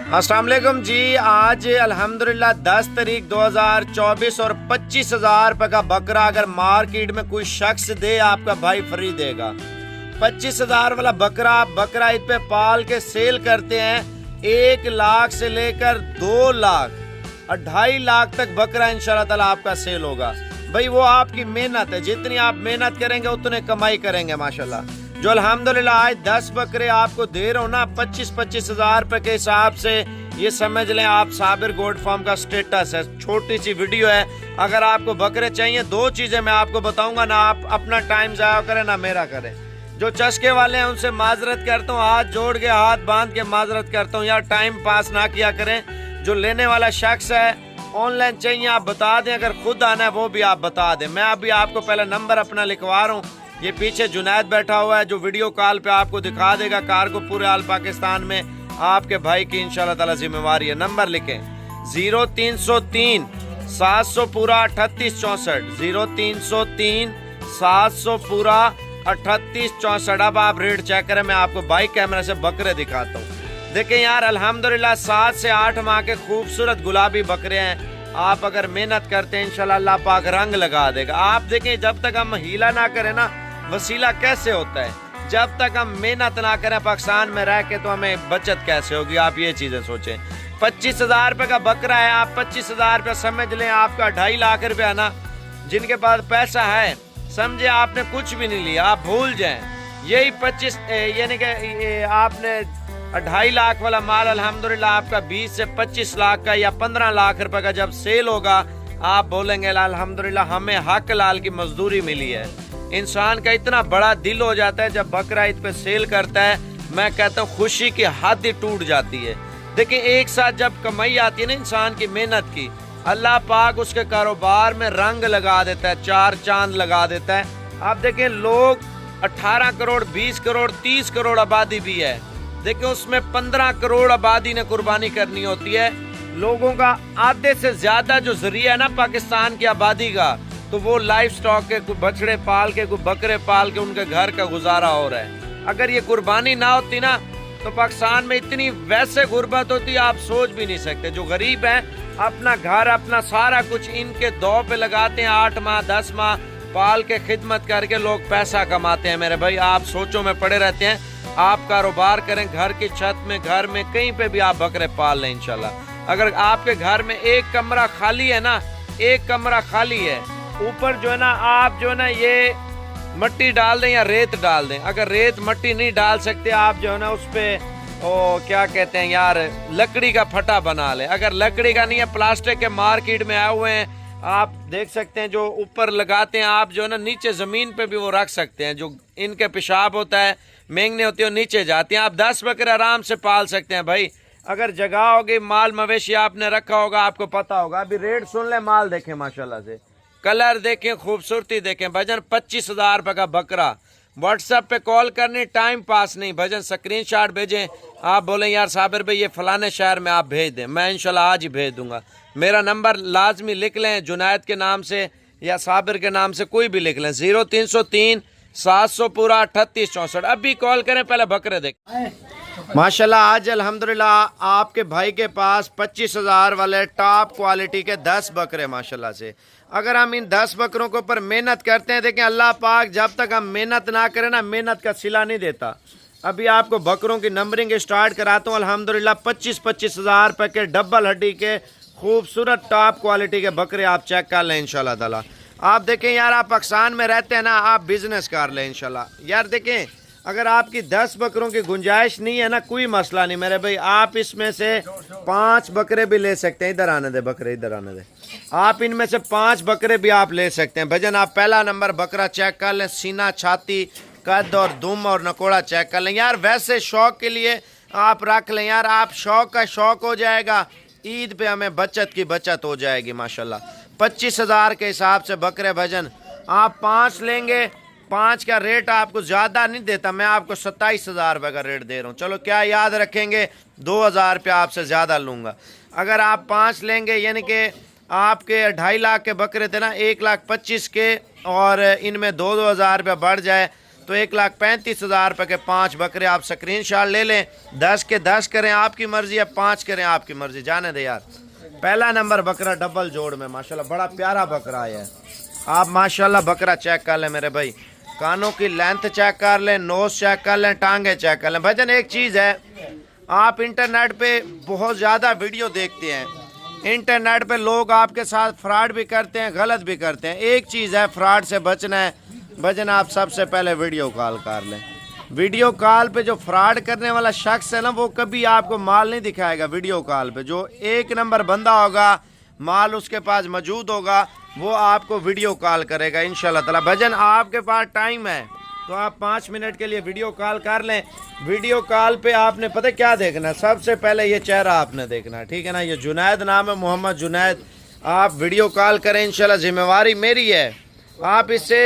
अस्सलाम वालेकुम जी। आज अल्हम्दुलिल्लाह 10 तारीख 2024 और 25,000 रुपये का बकरा अगर मार्केट में कोई शख्स दे आपका भाई फ्री देगा। 25,000 वाला बकरा ईद पे पाल के सेल करते हैं 1 लाख से लेकर 2 लाख 2.5 लाख तक बकरा इंशाल्लाह ताला आपका सेल होगा। भाई वो आपकी मेहनत है, जितनी आप मेहनत करेंगे उतने कमाई करेंगे माशाल्लाह। जो अल्हम्दुलिल्लाह आज 10 बकरे आपको दे रहा हूँ ना 25 हज़ार रुपये के हिसाब से, ये समझ लें आप साबिर गोट फार्म का स्टेटस है। छोटी सी वीडियो है। अगर आपको बकरे चाहिए 2 चीज़ें मैं आपको बताऊंगा, ना आप अपना टाइम ज़ाया करें ना मेरा करें। जो चस्के वाले हैं उनसे माजरत करता हूँ, हाथ जोड़ के हाथ बांध के माजरत करता हूँ यार, टाइम पास ना किया करें। जो लेने वाला शख्स है ऑनलाइन चाहिए आप बता दें, अगर खुद आना है वो भी आप बता दें। मैं अभी आपको पहले नंबर अपना लिखवा रहा हूँ। ये पीछे जुनैद बैठा हुआ है जो वीडियो कॉल पे आपको दिखा देगा कार को पूरे आल पाकिस्तान में। आपके भाई की इंशाल्लाह ताला जिम्मेवारी है। नंबर लिखें 0303 700 पूरा 3864 0303 700 पूरा 3864। अब आप रेट चेक करें, मैं आपको बाइक कैमरा से बकरे दिखाता हूँ। देखें यार अल्हम्दुलिल्लाह 7 से 8 माह के खूबसूरत गुलाबी बकरे हैं। आप अगर मेहनत करते हैं इंशाल्लाह अल्लाह पाक रंग लगा देगा। आप देखें जब तक हम हीला ना करें ना, वसीला कैसे होता है। जब तक हम मेहनत ना करें पाकिस्तान में रह के तो हमें बचत कैसे होगी, आप ये चीज़ें सोचें। 25,000 रुपये का बकरा है, आप 25,000 रुपये समझ लें आपका 2.5 लाख रुपया ना। जिनके पास पैसा है समझे आपने कुछ भी नहीं लिया, आप भूल जाएं। यही 25 यानी कि आपने 2.5 लाख वाला माल अल्हम्दुलिल्लाह आपका 20 से 25 लाख का या 15 लाख रुपए का जब सेल होगा, आप बोलेंगे अल्हम्दुलिल्लाह हमें हक लाल की मजदूरी मिली है। इंसान का इतना बड़ा दिल हो जाता है जब बकरा ईद पे सेल करता है, मैं कहता हूँ खुशी की हद ही टूट जाती है। देखिए एक साथ जब कमाई आती है ना इंसान की मेहनत की, अल्लाह पाक उसके कारोबार में रंग लगा देता है, 4 चांद लगा देता है। आप देखें लोग 18 करोड़ 20 करोड़ 30 करोड़ आबादी भी है, देखिए उसमें 15 करोड़ आबादी ने कुर्बानी करनी होती है। लोगों का आधे से ज्यादा जो जरिया है ना पाकिस्तान की आबादी का, तो वो लाइफ स्टॉक के कोई बछड़े पाल के कोई बकरे पाल के उनके घर का गुजारा हो रहा है। अगर ये कुर्बानी ना होती ना तो पाकिस्तान में इतनी वैसे गुर्बत होती आप सोच भी नहीं सकते। जो गरीब हैं अपना घर अपना सारा कुछ इनके दौ पे लगाते हैं, 8 माह 10 माह पाल के खिदमत करके लोग पैसा कमाते हैं। मेरे भाई आप सोचों में पड़े रहते हैं, आप कारोबार करें घर की छत में, घर में कहीं पे भी आप बकरे पाल लें इंशाल्लाह। अगर आपके घर में एक कमरा खाली है ना, एक कमरा खाली है, ऊपर जो है ना आप जो है ना ये मट्टी डाल दें या रेत डाल दें। अगर रेत मट्टी नहीं डाल सकते आप जो है ना उस पे क्या कहते हैं यार लकड़ी का फटा बना लें। अगर लकड़ी का नहीं है प्लास्टिक के मार्केट में आए हुए हैं, आप देख सकते हैं जो ऊपर लगाते हैं, आप जो है ना नीचे जमीन पे भी वो रख सकते हैं। जो इनके पेशाब होता है मेंगने होती है नीचे जाती हैं। आप 10 बकरे आराम से पाल सकते हैं भाई। अगर जगह होगी माल मवेशी आपने रखा होगा आपको पता होगा। अभी रेट सुन ले, माल देखें माशाल्लाह से, कलर देखें, खूबसूरती देखें। भजन 25,000 रुपये का बकरा। व्हाट्सएप पे कॉल करनी, टाइम पास नहीं। भजन स्क्रीनशॉट भेजें, आप बोलें यार साबिर भाई ये फलाने शहर में आप भेज दें, मैं इंशाल्लाह आज ही भेज दूंगा। मेरा नंबर लाजमी लिख लें, जुनैद के नाम से या साबिर के नाम से कोई भी लिख लें, 0303 700 पूरा 3864। अभी कॉल करें, पहले बकरे देख। माशाल्लाह आज अल्हम्दुलिल्लाह आपके भाई के पास 25,000 वाले टॉप क्वालिटी के 10 बकरे माशाल्लाह से। अगर हम इन 10 बकरों के ऊपर मेहनत करते हैं, देखें अल्लाह पाक जब तक हम मेहनत ना करें ना मेहनत का सिला नहीं देता। अभी आपको बकरों की नंबरिंग स्टार्ट कराता हूँ। अल्हम्दुलिल्लाह 25,000 रुपये के डबल हड्डी के खूबसूरत टॉप क्वालिटी के बकरे आप चेक कर लें इंशाल्लाह ताला। आप देखें यार आप पाकिस्तान में रहते हैं ना, आप बिजनेस कर लें इंशाल्लाह। यार देखें अगर आपकी 10 बकरों की गुंजाइश नहीं है ना, कोई मसला नहीं मेरे भाई, आप इसमें से 5 बकरे भी ले सकते हैं। इधर आने दे बकरे, इधर आने दे। आप इनमें से 5 बकरे भी आप ले सकते हैं। भजन आप पहला नंबर बकरा चेक कर लें, सीना छाती कद और दुम और नकोड़ा चेक कर लें। यार वैसे शौक के लिए आप रख लें यार, आप शौक का शौक हो जाएगा, ईद पे हमें बचत की बचत हो जाएगी माशाल्लाह। 25,000 के हिसाब से बकरे भजन आप 5 लेंगे, 5 का रेट आपको ज़्यादा नहीं देता, मैं आपको 27,000 रुपये का रेट दे रहा हूँ। चलो क्या याद रखेंगे, 2,000 रुपया आपसे ज़्यादा लूँगा। अगर आप 5 लेंगे यानी कि आपके 2.5 लाख के बकरे थे ना, 1,25,000 के, और इनमें 2-2 हज़ार रुपया बढ़ जाए तो 1,35,000 रुपये के 5 बकरे आप स्क्रीन शॉट ले लें। 10 के 10 करें आपकी मर्जी है, 5 करें आपकी मर्जी, जाने दे यार। पहला नंबर बकरा डबल जोड़ में माशाल्लाह बड़ा प्यारा बकरा है। आप माशाल्लाह बकरा चेक कर लें मेरे भाई, कानों की लेंथ चेक कर लें, नोज चेक कर लें, टांगे चेक कर लें। भजन एक चीज़ है, आप इंटरनेट पे बहुत ज़्यादा वीडियो देखते हैं, इंटरनेट पे लोग आपके साथ फ्रॉड भी करते हैं, गलत भी करते हैं। एक चीज़ है, फ्रॉड से बचना है भजन, आप सबसे पहले वीडियो कॉल कर लें। वीडियो कॉल पे जो फ्रॉड करने वाला शख्स है ना, वो कभी आपको माल नहीं दिखाएगा। वीडियो कॉल पे जो एक नंबर बंदा होगा, माल उसके पास मौजूद होगा, वो आपको वीडियो कॉल करेगा इंशाल्लाह ताला। भजन आपके पास टाइम है तो आप 5 मिनट के लिए वीडियो कॉल कर लें। वीडियो कॉल पे आपने पता क्या देखना, सबसे पहले ये चेहरा आपने देखना, ठीक है ना। ये जुनैद नाम है, मोहम्मद जुनैद। आप वीडियो कॉल करें इंशाल्लाह, जिम्मेवारी मेरी है। आप इससे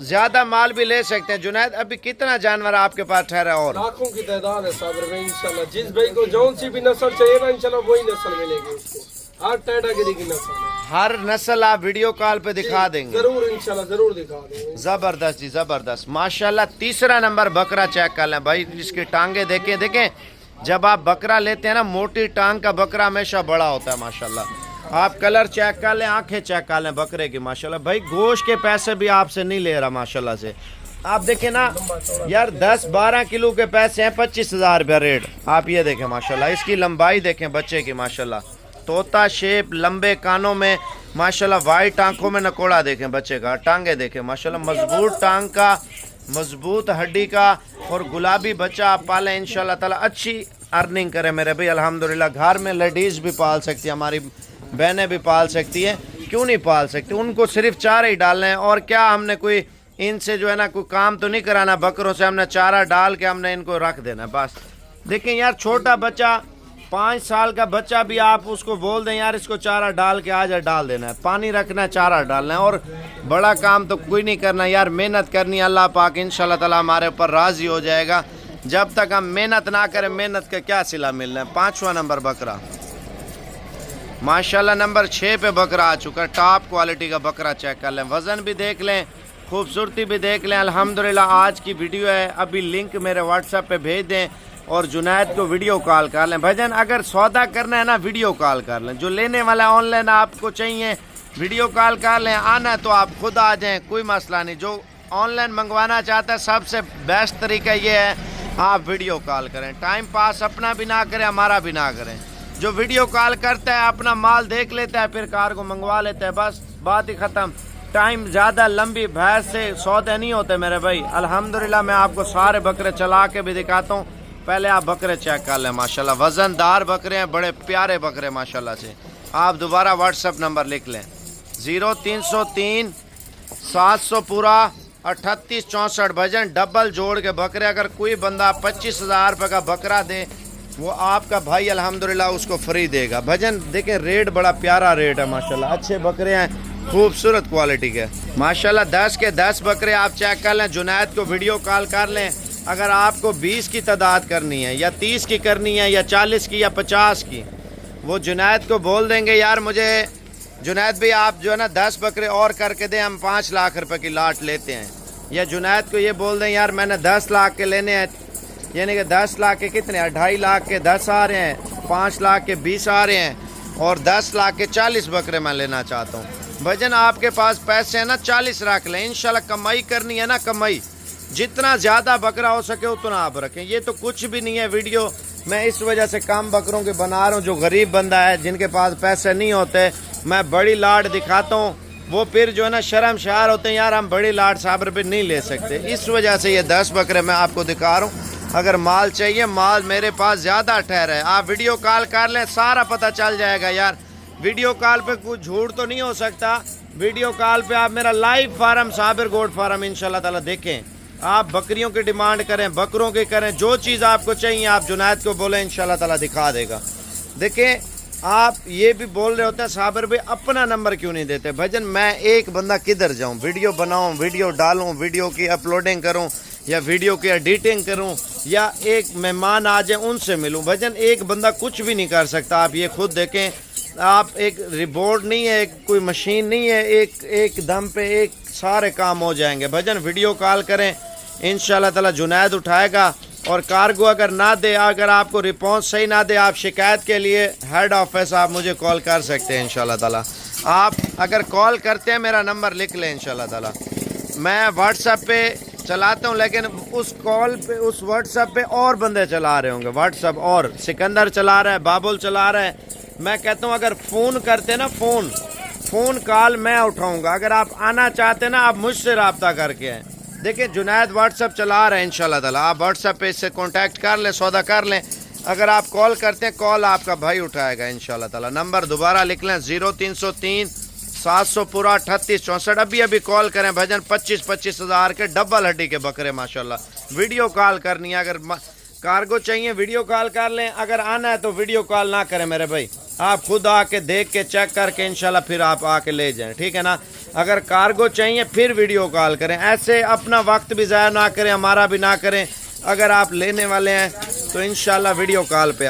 ज़्यादा माल भी ले सकते हैं। जुनैद अभी कितना जानवर आपके पास ठहरा? और लाखों की तादाद है साबर में इंशाल्लाह। जिस भाई को जौन सी भी नस्ल चाहिए ना इंशाल्लाह वही नस्ल मिलेगी उसको। हर कैटेगरी की नस्ल है, हर नस्ल आप वीडियो कॉल पे दिखा देंगे। जरूर इंशाल्लाह जरूर दिखा देंगे। जबरदस्त जी जबरदस्त माशाल्लाह। तीसरा नंबर बकरा चेक कर लें भाई, इसकी टांगे देखें। देखें जब आप बकरा लेते हैं ना, मोटी टांग का बकरा हमेशा बड़ा होता है माशाल्लाह। आप कलर चेक कर लें, आंखें चेक कर लें बकरे की माशाल्लाह। भाई गोश्त के पैसे भी आपसे नहीं ले रहा माशाल्लाह से। आप देखें ना यार, 10-12 किलो के पैसे हैं, 25,000 रुपया रेट। आप ये देखें माशाल्लाह, इसकी लंबाई देखें बच्चे की माशाल्लाह, तोता शेप, लंबे कानों में माशाल्लाह, वाइट आंखों में नकोड़ा देखें बच्चे का, टांगे देखें माशाल्लाह, मजबूत टांग का, मजबूत हड्डी का, और गुलाबी बच्चा आप पालें इंशाल्लाह ताला, अच्छी अर्निंग करें मेरे भाई अल्हम्दुलिल्लाह। घर में लेडीज़ भी पाल सकती है, हमारी बहनें भी पाल सकती हैं, क्यों नहीं पाल सकती। उनको सिर्फ चारा ही डालना है, और क्या हमने कोई इनसे जो है ना कोई काम तो नहीं कराना। बकरों से हमने चारा डाल के हमने इनको रख देना बस। देखें यार, छोटा बच्चा 5 साल का बच्चा भी आप उसको बोल दें यार इसको चारा डाल के आज डाल देना है, पानी रखना है, चारा डालना है, और बड़ा काम तो कोई नहीं करना यार, मेहनत करनी है। अल्लाह पाक इंशाल्लाह ताला हमारे ऊपर राज़ी हो जाएगा। जब तक हम मेहनत ना करें, मेहनत का क्या सिला मिलना है। 5वां नंबर बकरा माशाल्लाह, नंबर 6 पे बकरा आ चुका है। टॉप क्वालिटी का बकरा चेक कर लें, वज़न भी देख लें, खूबसूरती भी देख लें। अल्हम्दुलिल्लाह आज की वीडियो है, अभी लिंक मेरे व्हाट्सएप पे भेज दें और जुनैद को वीडियो कॉल कर लें। भजन अगर सौदा करना है ना, वीडियो कॉल कर लें। जो लेने वाला ऑनलाइन आपको चाहिए, वीडियो कॉल कर लें। आना है तो आप खुद आ जाएँ, कोई मसला नहीं। जो ऑनलाइन मंगवाना चाहता है, सबसे बेस्ट तरीका ये है आप वीडियो कॉल करें। टाइम पास अपना भी ना करें, हमारा भी ना करें। जो वीडियो कॉल करता है अपना माल देख लेता है, फिर कार को मंगवा लेता है, बस बात ही ख़त्म। टाइम ज़्यादा लंबी भैंस से सौदे नहीं होते मेरे भाई। अल्हम्दुलिल्लाह मैं आपको सारे बकरे चला के भी दिखाता हूँ। पहले आप बकरे चेक कर लें माशाल्लाह, वज़नदार बकरे हैं, बड़े प्यारे बकरे माशाल्लाह से। आप दोबारा व्हाट्सएप नंबर लिख लें, 0303 700 पूरा 3864। भजन डबल जोड़ के बकरे, अगर कोई बंदा 25,000 रुपये का बकरा दे, वो आपका भाई अल्हम्दुलिल्लाह उसको फ्री देगा। भजन देखें, रेट बड़ा प्यारा रेट है माशाल्लाह, अच्छे बकरे हैं, खूबसूरत क्वालिटी के माशाल्लाह। 10 के 10 बकरे आप चेक कर लें। जुनैद को वीडियो कॉल कर लें। अगर आपको 20 की तादाद करनी है, या 30 की करनी है, या 40 की, या 50 की, वो जुनैद को बोल देंगे यार मुझे जुनैद भाई आप जो है ना 10 बकरे और करके दें, हम 5 लाख रुपए की लाट लेते हैं। या जुनैद को ये बोल दें यार मैंने 10 लाख के लेने हैं, यानी कि 10 लाख के कितने, 2.5 लाख के 10 आ रहे हैं, 5 लाख के 20 आ रहे हैं, और 10 लाख के 40 बकरे मैं लेना चाहता हूँ। भजन आपके पास पैसे हैं ना, 40 रख लें इंशाल्लाह। कमाई करनी है ना, कमाई जितना ज़्यादा बकरा हो सके उतना आप रखें। ये तो कुछ भी नहीं है वीडियो, मैं इस वजह से कम बकरों के बना रहा हूँ। जो गरीब बंदा है, जिनके पास पैसे नहीं होते, मैं बड़ी लाट दिखाता हूँ, वो फिर जो है ना शर्मशार होते हैं यार हम बड़ी लाट साहब रुपये नहीं ले सकते। इस वजह से ये 10 बकरे मैं आपको दिखा रहा हूँ। अगर माल चाहिए, माल मेरे पास ज़्यादा ठहरा है, आप वीडियो कॉल कर लें, सारा पता चल जाएगा यार। वीडियो कॉल पे कुछ झूठ तो नहीं हो सकता। वीडियो कॉल पे आप मेरा live farm, Sabir goat farm इंशाल्लाह ताला देखें। आप बकरियों की डिमांड करें, बकरों की करें, जो चीज़ आपको चाहिए आप जुनैद को बोलें, इंशाल्लाह ताला दिखा देगा। देखें, आप ये भी बोल रहे होते हैं साबिर भाई अपना नंबर क्यों नहीं देते। भजन मैं एक बंदा किधर जाऊँ, वीडियो बनाऊँ, वीडियो डालूँ, वीडियो की अपलोडिंग करूँ, या वीडियो की एडिटिंग करूं, या एक मेहमान आ जाए उनसे मिलूं। भजन एक बंदा कुछ भी नहीं कर सकता। आप ये खुद देखें, आप एक रिबोर्ड नहीं है, एक कोई मशीन नहीं है, एक दम पे एक सारे काम हो जाएंगे। भजन वीडियो कॉल करें, इंशाल्लाह ताला जुनैद उठाएगा। और कार्गो अगर ना दे, अगर आपको रिस्पॉन्स सही ना दे, आप शिकायत के लिए हेड ऑफिस आप मुझे कॉल कर सकते हैं इंशाल्लाह ताला। आप अगर कॉल करते हैं मेरा नंबर लिख लें इंशाल्लाह ताला। मैं व्हाट्सएप पे चलाता हूँ, लेकिन उस कॉल पे उस व्हाट्सएप पे और बंदे चला रहे होंगे व्हाट्सएप, और सिकंदर चला रहा है, बाबुल चला रहा है। मैं कहता हूँ अगर फ़ोन करते ना, फ़ोन कॉल मैं उठाऊँगा। अगर आप आना चाहते हैं ना, आप मुझसे रब्ता करके आएँ। देखिए जुनैद व्हाट्सएप चला रहे हैं इंशाल्लाह ताला, आप व्हाट्सएप पे इससे कांटेक्ट कर लें, सौदा कर लें। अगर आप कॉल करते हैं, कॉल आपका भाई उठाएगा इंशाल्लाह ताला। नंबर दोबारा लिख लें 0303 700 पूरा 38 64। अभी कॉल करें भजन। 25 हज़ार के डबल हड्डी के बकरे माशाल्लाह। वीडियो कॉल करनी है, अगर कार्गो चाहिए वीडियो कॉल कर लें। अगर आना है तो वीडियो कॉल ना करें मेरे भाई, आप खुद आके देख के चेक करके इंशाल्लाह फिर आप आके ले जाएं, ठीक है ना। अगर कार्गो चाहिए फिर वीडियो कॉल करें, ऐसे अपना वक्त भी ज़ाया ना करें, हमारा भी ना करें। अगर आप लेने वाले हैं तो इंशाल्लाह वीडियो कॉल पे